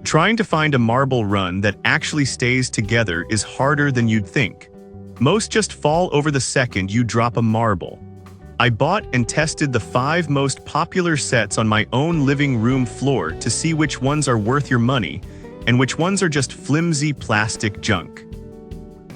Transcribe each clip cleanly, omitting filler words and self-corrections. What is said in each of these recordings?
Trying to find a marble run that actually stays together is harder than you'd think. Most just fall over the second you drop a marble. I bought and tested the 5 most popular sets on my own living room floor to see which ones are worth your money and which ones are just flimsy plastic junk.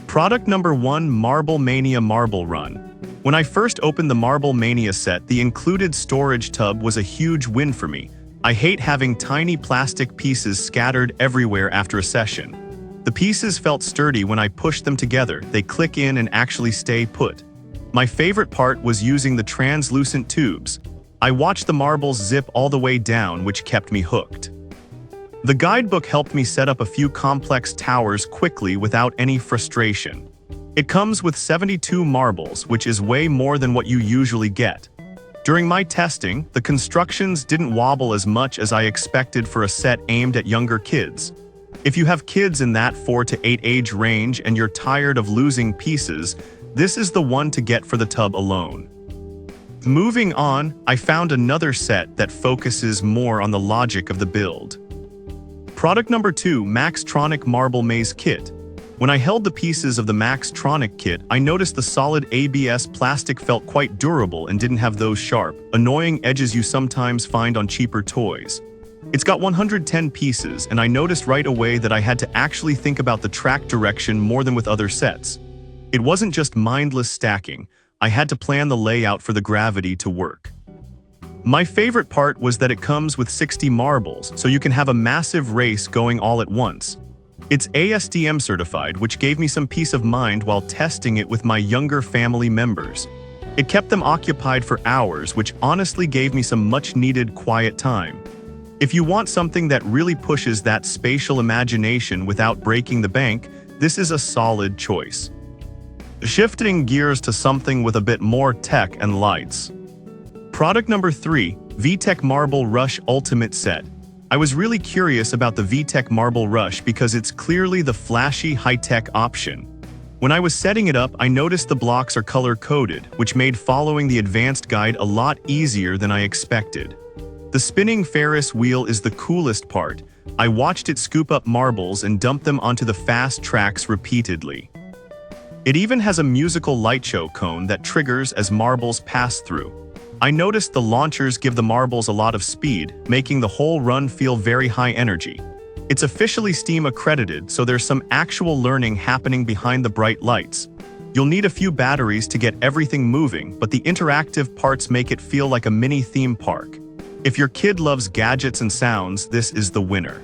Product number 1: Marble Mania Marble Run. When I first opened the Marble Mania set, the included storage tub was a huge win for me. I hate having tiny plastic pieces scattered everywhere after a session. The pieces felt sturdy when I pushed them together. They click in and actually stay put. My favorite part was using the translucent tubes. I watched the marbles zip all the way down, which kept me hooked. The guidebook helped me set up a few complex towers quickly without any frustration. It comes with 72 marbles, which is way more than what you usually get. During my testing, the constructions didn't wobble as much as I expected for a set aimed at younger kids. If you have kids in that 4 to 8 age range and you're tired of losing pieces, this is the one to get for the tub alone. Moving on, I found another set that focuses more on the logic of the build. Product number 2: Maxtronic Marble Maze Kit. When I held the pieces of the Maxtronic kit, I noticed the solid ABS plastic felt quite durable and didn't have those sharp, annoying edges you sometimes find on cheaper toys. It's got 110 pieces, and I noticed right away that I had to actually think about the track direction more than with other sets. It wasn't just mindless stacking. I had to plan the layout for the gravity to work. My favorite part was that it comes with 60 marbles, so you can have a massive race going all at once. It's ASTM certified, which gave me some peace of mind while testing it with my younger family members. It kept them occupied for hours, which honestly gave me some much-needed quiet time. If you want something that really pushes that spatial imagination without breaking the bank, this is a solid choice. Shifting gears to something with a bit more tech and lights. Product number 3: VTech Marble Rush Ultimate Set. I was really curious about the VTech Marble Rush because it's clearly the flashy, high-tech option. When I was setting it up, I noticed the blocks are color-coded, which made following the advanced guide a lot easier than I expected. The spinning Ferris wheel is the coolest part. I watched it scoop up marbles and dump them onto the fast tracks repeatedly. It even has a musical light show cone that triggers as marbles pass through. I noticed the launchers give the marbles a lot of speed, making the whole run feel very high energy. It's officially Steam accredited, so there's some actual learning happening behind the bright lights. You'll need a few batteries to get everything moving, but the interactive parts make it feel like a mini theme park. If your kid loves gadgets and sounds, this is the winner.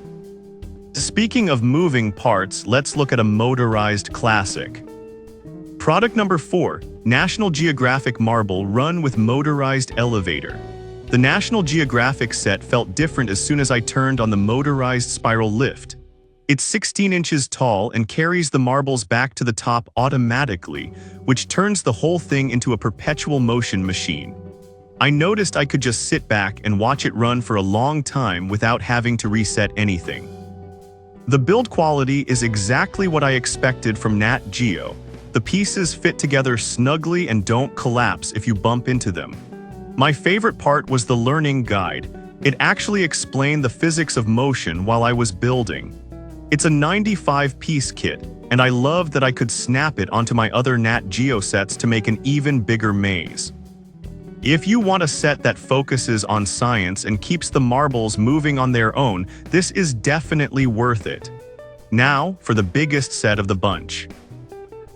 Speaking of moving parts, let's look at a motorized classic. Product number 4: National Geographic Marble Run with Motorized Elevator. The National Geographic set felt different as soon as I turned on the motorized spiral lift. It's 16 inches tall and carries the marbles back to the top automatically, which turns the whole thing into a perpetual motion machine. I noticed I could just sit back and watch it run for a long time without having to reset anything. The build quality is exactly what I expected from Nat Geo. The pieces fit together snugly and don't collapse if you bump into them. My favorite part was the learning guide. It actually explained the physics of motion while I was building. It's a 95-piece kit, and I loved that I could snap it onto my other Nat Geo sets to make an even bigger maze. If you want a set that focuses on science and keeps the marbles moving on their own, this is definitely worth it. Now, for the biggest set of the bunch.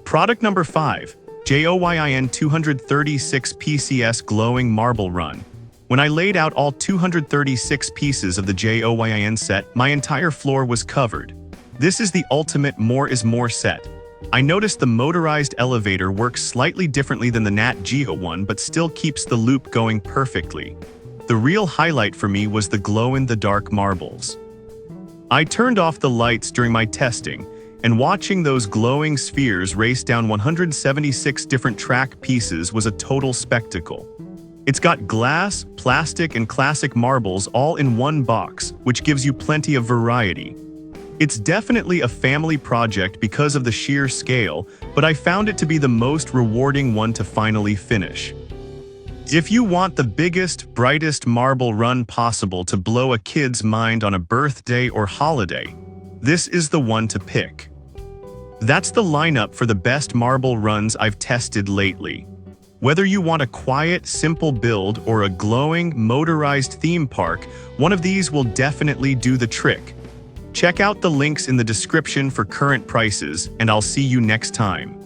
Product number 5: JOYIN 236 PCS Glowing Marble Run. When I laid out all 236 pieces of the JOYIN set, my entire floor was covered. This is the ultimate more is more set. I noticed the motorized elevator works slightly differently than the Nat Geo one, but still keeps the loop going perfectly. The real highlight for me was the glow-in-the-dark marbles. I turned off the lights during my testing, and watching those glowing spheres race down 176 different track pieces was a total spectacle. It's got glass, plastic, and classic marbles all in one box, which gives you plenty of variety. It's definitely a family project because of the sheer scale, but I found it to be the most rewarding one to finally finish. If you want the biggest, brightest marble run possible to blow a kid's mind on a birthday or holiday, this is the one to pick. That's the lineup for the best marble runs I've tested lately. Whether you want a quiet, simple build or a glowing, motorized theme park, one of these will definitely do the trick. Check out the links in the description for current prices, and I'll see you next time.